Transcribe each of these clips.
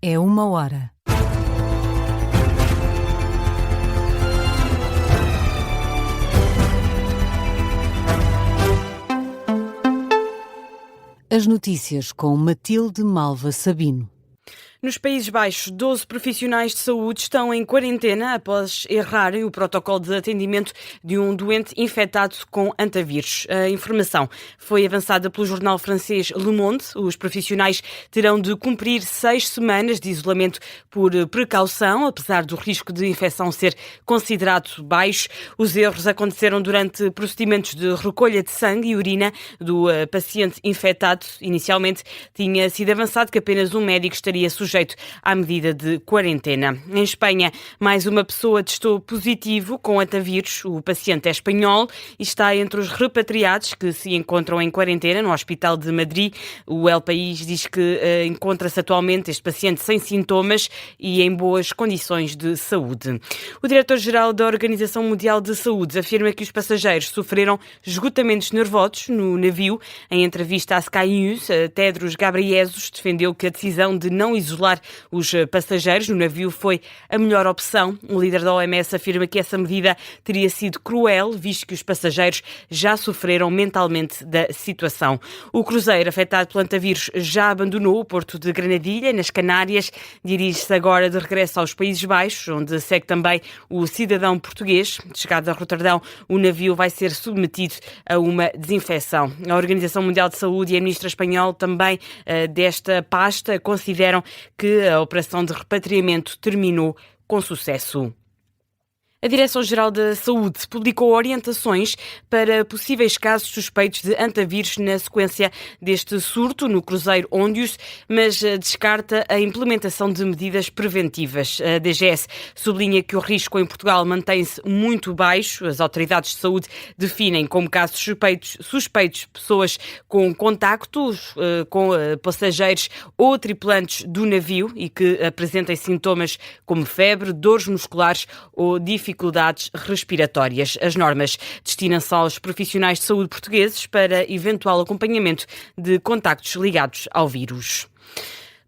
É 1 hora. As notícias com Matilde Malva Sabino. Nos Países Baixos, 12 profissionais de saúde estão em quarentena após errarem o protocolo de atendimento de um doente infectado com antavírus. A informação foi avançada pelo jornal francês Le Monde. Os profissionais terão de cumprir 6 semanas de isolamento por precaução, apesar do risco de infecção ser considerado baixo. Os erros aconteceram durante procedimentos de recolha de sangue e urina do paciente infectado. Inicialmente tinha sido avançado que apenas um médico estaria sujeito à medida de quarentena. Em Espanha, mais uma pessoa testou positivo com antavírus. O paciente é espanhol e está entre os repatriados que se encontram em quarentena no Hospital de Madrid. O El País diz que encontra-se atualmente este paciente sem sintomas e em boas condições de saúde. O diretor-geral da Organização Mundial de Saúde afirma que os passageiros sofreram esgotamentos nervosos no navio. Em entrevista à Sky News, Tedros Ghebreyesus defendeu que a decisão de não isolar os passageiros no navio foi a melhor opção. O líder da OMS afirma que essa medida teria sido cruel, visto que os passageiros já sofreram mentalmente da situação. O cruzeiro afetado pelo antavírus já abandonou o porto de Granadilha, nas Canárias. Dirige-se agora de regresso aos Países Baixos, onde segue também o cidadão português. Chegado a Roterdão, o navio vai ser submetido a uma desinfecção. A Organização Mundial de Saúde e a ministra espanhola também desta pasta consideram que a operação de repatriamento terminou com sucesso. A Direção-Geral da Saúde publicou orientações para possíveis casos suspeitos de antavírus na sequência deste surto no cruzeiro Ondius, mas descarta a implementação de medidas preventivas. A DGS sublinha que o risco em Portugal mantém-se muito baixo. As autoridades de saúde definem como casos suspeitos pessoas com contactos com passageiros ou tripulantes do navio e que apresentem sintomas como febre, dores musculares ou dificuldades respiratórias. As normas destinam-se aos profissionais de saúde portugueses para eventual acompanhamento de contactos ligados ao vírus.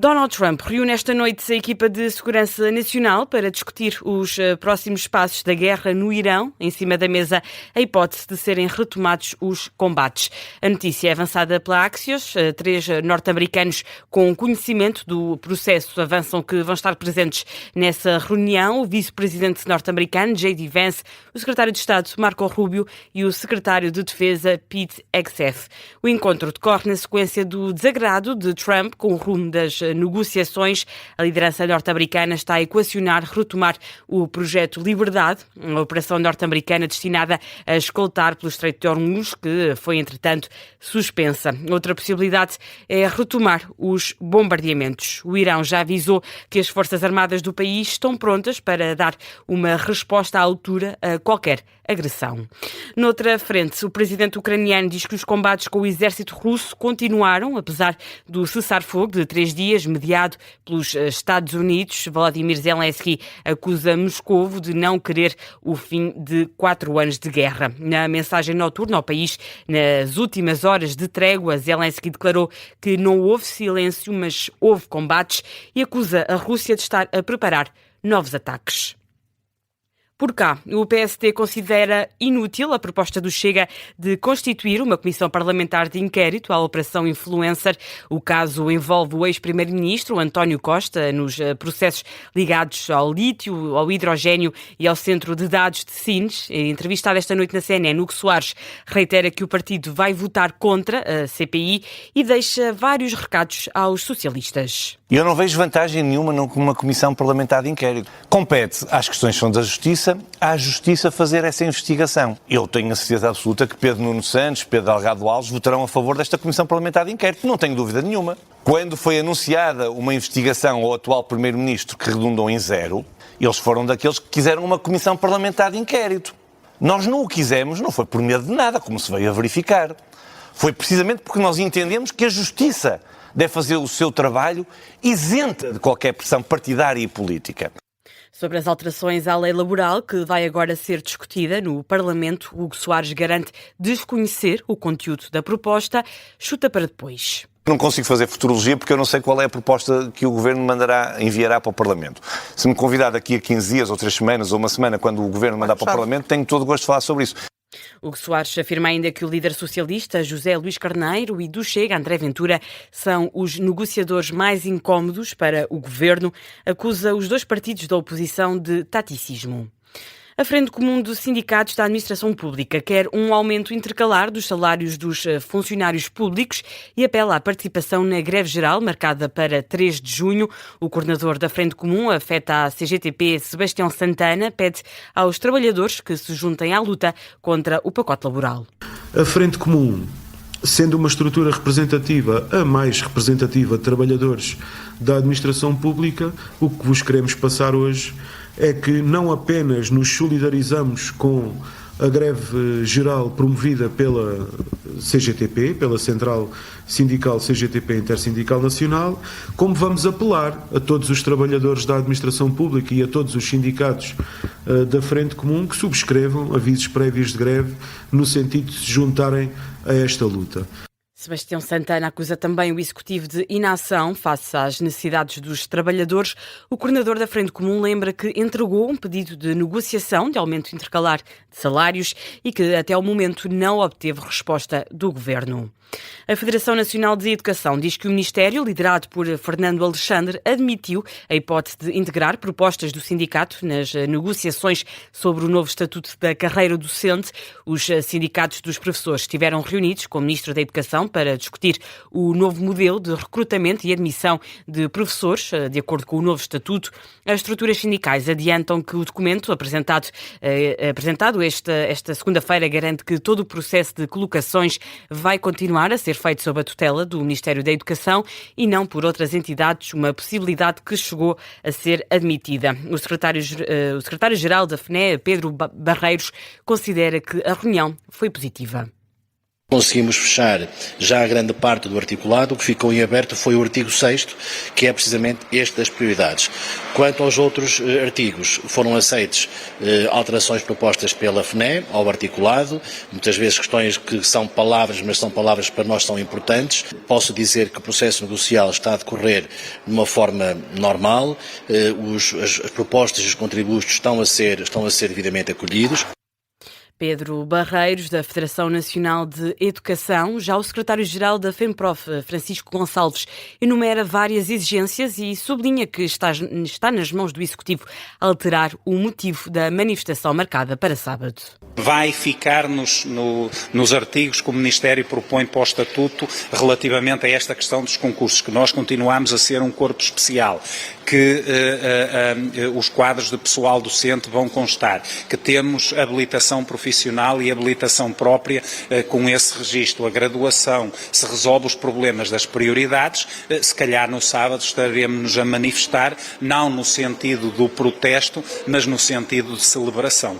Donald Trump reúne esta noite a equipa de segurança nacional para discutir os próximos passos da guerra no Irão. Em cima da mesa, a hipótese de serem retomados os combates. A notícia é avançada pela Axios. 3 norte-americanos com conhecimento do processo avançam que vão estar presentes nessa reunião. O vice-presidente norte-americano, J.D. Vance, o secretário de Estado, Marco Rubio, e o secretário de Defesa, Pete Hegseth. O encontro decorre na sequência do desagrado de Trump com o rumo das negociações. A liderança norte-americana está a equacionar retomar o projeto Liberdade, uma operação norte-americana destinada a escoltar pelo Estreito de Hormuz, que foi, entretanto, suspensa. Outra possibilidade é retomar os bombardeamentos. O Irão já avisou que as Forças Armadas do país estão prontas para dar uma resposta à altura a qualquer agressão. Noutra frente, o presidente ucraniano diz que os combates com o exército russo continuaram, apesar do cessar-fogo de 3 dias, mediado pelos Estados Unidos. Volodymyr Zelensky acusa Moscovo de não querer o fim de 4 anos de guerra. Na mensagem noturna ao país, nas últimas horas de trégua, Zelensky declarou que não houve silêncio, mas houve combates e acusa a Rússia de estar a preparar novos ataques. Por cá, o PSD considera inútil a proposta do Chega de constituir uma comissão parlamentar de inquérito à Operação Influencer. O caso envolve o ex-primeiro-ministro António Costa nos processos ligados ao lítio, ao hidrogénio e ao centro de dados de Sines. Entrevistado esta noite na CNN, Hugo Soares reitera que o partido vai votar contra a CPI e deixa vários recados aos socialistas. Eu não vejo vantagem nenhuma numa comissão parlamentar de inquérito. Compete às questões que são da Justiça, à Justiça fazer essa investigação. Eu tenho a certeza absoluta que Pedro Nuno Santos, Pedro Delgado Alves votarão a favor desta comissão parlamentar de inquérito. Não tenho dúvida nenhuma. Quando foi anunciada uma investigação ao atual primeiro-ministro que redundou em 0, eles foram daqueles que quiseram uma comissão parlamentar de inquérito. Nós não o quisemos, não foi por medo de nada, como se veio a verificar. Foi precisamente porque nós entendemos que a Justiça deve fazer o seu trabalho isenta de qualquer pressão partidária e política. Sobre as alterações à lei laboral, que vai agora ser discutida no Parlamento, Hugo Soares garante desconhecer o conteúdo da proposta. Chuta para depois. Não consigo fazer futurologia porque eu não sei qual é a proposta que o Governo enviará para o Parlamento. Se me convidar daqui a 15 dias, ou 3 semanas, ou uma semana, quando o Governo mandar para o Parlamento, tenho todo o gosto de falar sobre isso. Hugo Soares afirma ainda que o líder socialista, José Luís Carneiro, e do Chega, André Ventura, são os negociadores mais incómodos para o Governo. Acusa os dois partidos da oposição de taticismo. A Frente Comum dos Sindicatos da Administração Pública quer um aumento intercalar dos salários dos funcionários públicos e apela à participação na greve geral marcada para 3 de junho. O coordenador da Frente Comum, afeta a CGTP, Sebastião Santana, pede aos trabalhadores que se juntem à luta contra o pacote laboral. A Frente Comum, sendo uma estrutura representativa, a mais representativa de trabalhadores da administração pública, o que vos queremos passar hoje é que não apenas nos solidarizamos com a greve geral promovida pela CGTP, pela Central Sindical CGTP Intersindical Nacional, como vamos apelar a todos os trabalhadores da administração pública e a todos os sindicatos da Frente Comum que subscrevam avisos prévios de greve no sentido de se juntarem a esta luta. Sebastião Santana acusa também o Executivo de inação face às necessidades dos trabalhadores. O coordenador da Frente Comum lembra que entregou um pedido de negociação de aumento intercalar de salários e que até ao momento não obteve resposta do Governo. A Federação Nacional de Educação diz que o Ministério, liderado por Fernando Alexandre, admitiu a hipótese de integrar propostas do sindicato nas negociações sobre o novo Estatuto da Carreira Docente. Os sindicatos dos professores estiveram reunidos com o Ministro da Educação para discutir o novo modelo de recrutamento e admissão de professores, de acordo com o novo Estatuto. As estruturas sindicais adiantam que o documento apresentado esta segunda-feira garante que todo o processo de colocações vai continuar a ser feito sob a tutela do Ministério da Educação e não por outras entidades, uma possibilidade que chegou a ser admitida. O secretário-geral da FNE, Pedro Barreiros, considera que a reunião foi positiva. Conseguimos fechar já a grande parte do articulado. O que ficou em aberto foi o artigo 6º, que é precisamente este das prioridades. Quanto aos outros artigos, foram aceites alterações propostas pela FNE ao articulado, muitas vezes questões que são palavras, mas são palavras que para nós são importantes. Posso dizer que o processo negocial está a decorrer de uma forma normal, as propostas e os contributos estão a ser devidamente acolhidos. Pedro Barreiros, da Federação Nacional de Educação. Já o secretário-geral da FEMPROF, Francisco Gonçalves, enumera várias exigências e sublinha que está nas mãos do Executivo alterar o motivo da manifestação marcada para sábado. Vai ficar nos artigos que o Ministério propõe para o Estatuto relativamente a esta questão dos concursos, que nós continuamos a ser um corpo especial, que os quadros de pessoal docente vão constar, que temos habilitação profissional e habilitação própria com esse registro. A graduação se resolve os problemas das prioridades, se calhar no sábado estaremos a manifestar, não no sentido do protesto, mas no sentido de celebração.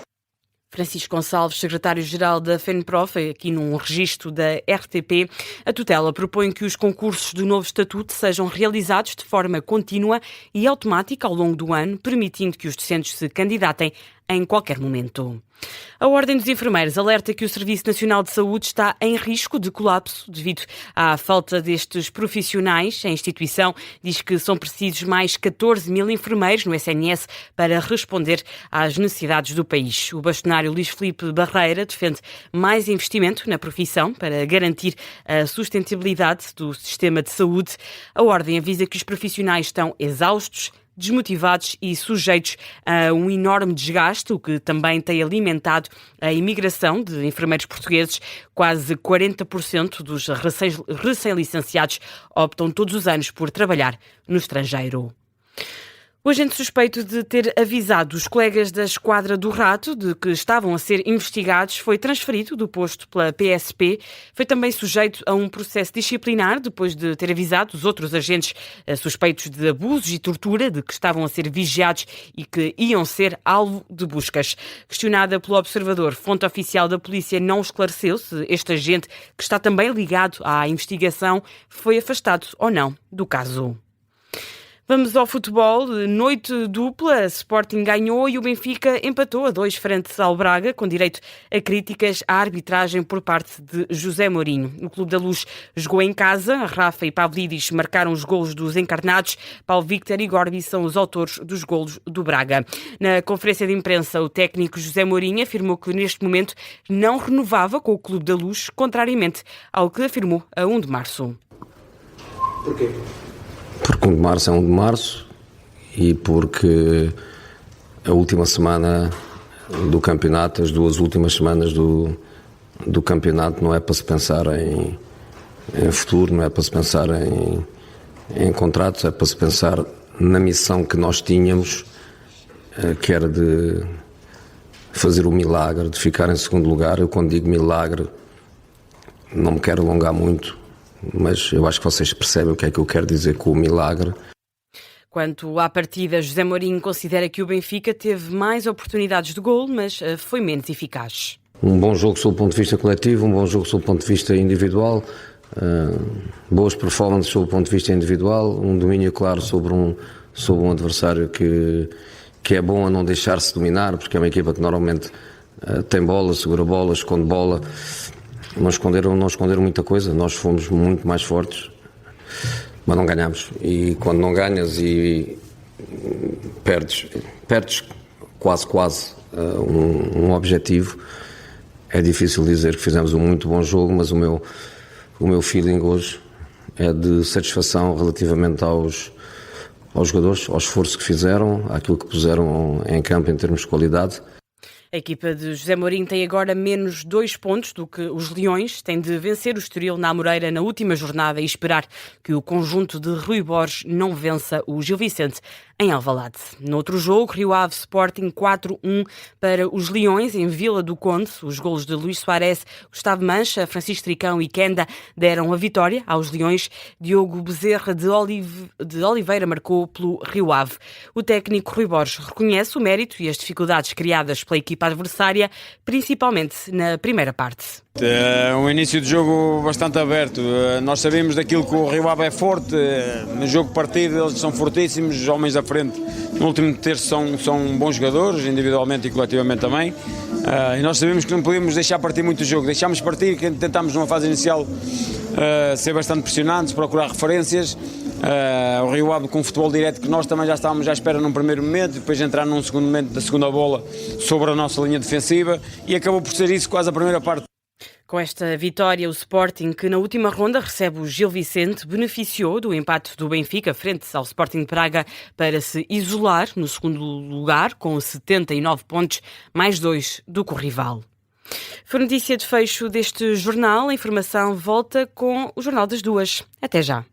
Francisco Gonçalves, secretário-geral da FENPROF, aqui num registro da RTP, a tutela propõe que os concursos do novo Estatuto sejam realizados de forma contínua e automática ao longo do ano, permitindo que os docentes se candidatem em qualquer momento. A Ordem dos Enfermeiros alerta que o Serviço Nacional de Saúde está em risco de colapso devido à falta destes profissionais. A instituição diz que são precisos mais 14 mil enfermeiros no SNS para responder às necessidades do país. O bastonário Luís Filipe Barreira defende mais investimento na profissão para garantir a sustentabilidade do sistema de saúde. A Ordem avisa que os profissionais estão exaustos, desmotivados e sujeitos a um enorme desgaste, o que também tem alimentado a imigração de enfermeiros portugueses. Quase 40% dos recém-licenciados optam todos os anos por trabalhar no estrangeiro. O agente suspeito de ter avisado os colegas da Esquadra do Rato de que estavam a ser investigados foi transferido do posto pela PSP. Foi também sujeito a um processo disciplinar depois de ter avisado os outros agentes suspeitos de abusos e tortura de que estavam a ser vigiados e que iam ser alvo de buscas. Questionada pelo Observador, fonte oficial da polícia não esclareceu se este agente, que está também ligado à investigação, foi afastado ou não do caso. Vamos ao futebol. Noite dupla. Sporting ganhou e o Benfica empatou a 2 frente ao Braga, com direito a críticas à arbitragem por parte de José Mourinho. O Clube da Luz jogou em casa. Rafa e Pavlidis marcaram os golos dos encarnados. Paulo Victor e Gorbi são os autores dos golos do Braga. Na conferência de imprensa, o técnico José Mourinho afirmou que neste momento não renovava com o Clube da Luz, contrariamente ao que afirmou a 1 de março. Porquê? Porque 1 de março é 1 de março e porque a última semana do campeonato, as 2 últimas semanas do campeonato não é para se pensar em futuro, não é para se pensar em contratos, é para se pensar na missão que nós tínhamos, que era de fazer o milagre, de ficar em segundo lugar. Eu, quando digo milagre, não me quero alongar muito, mas eu acho que vocês percebem o que é que eu quero dizer com o milagre. Quanto à partida, José Mourinho considera que o Benfica teve mais oportunidades de golo, mas foi menos eficaz. Um bom jogo sob o ponto de vista coletivo, um bom jogo sob o ponto de vista individual, boas performances sob o ponto de vista individual, um domínio claro sobre um adversário que é bom a não deixar-se dominar, porque é uma equipa que normalmente tem bola, segura bola, esconde bola. Não esconderam muita coisa, nós fomos muito mais fortes, mas não ganhámos. E quando não ganhas e perdes quase um objetivo, é difícil dizer que fizemos um muito bom jogo, mas o meu feeling hoje é de satisfação relativamente aos jogadores, ao esforço que fizeram, àquilo que puseram em campo em termos de qualidade. A equipa de José Mourinho tem agora menos 2 pontos do que os Leões. Tem de vencer o Estoril na Amoreira na última jornada e esperar que o conjunto de Rui Borges não vença o Gil Vicente em Alvalade. No outro jogo, Rio Ave Sporting 4-1 para os Leões em Vila do Conde. Os golos de Luís Soares, Gustavo Mancha, Francisco Tricão e Kenda deram a vitória aos Leões. Diogo Bezerra de Oliveira marcou pelo Rio Ave. O técnico Rui Borges reconhece o mérito e as dificuldades criadas pela equipa adversária, principalmente na primeira parte. Um início de jogo bastante aberto. Nós sabemos daquilo que o Rio Ave é forte. No jogo partido eles são fortíssimos, os homens da frente no último terço são bons jogadores, individualmente e coletivamente também. E nós sabemos que não podíamos deixar partir muito o jogo. Deixámos partir, tentámos numa fase inicial ser bastante pressionantes, procurar referências. O Rio Ave com o futebol direto que nós também já estávamos à espera num primeiro momento, depois entrar num segundo momento da segunda bola sobre a nossa linha defensiva e acabou por ser isso quase a primeira parte. Com esta vitória, o Sporting, que na última ronda recebe o Gil Vicente, beneficiou do empate do Benfica frente ao Sporting de Braga para se isolar no segundo lugar com 79 pontos, mais 2 do que o rival. Foi notícia de fecho deste jornal. A informação volta com o Jornal das 2. Até já.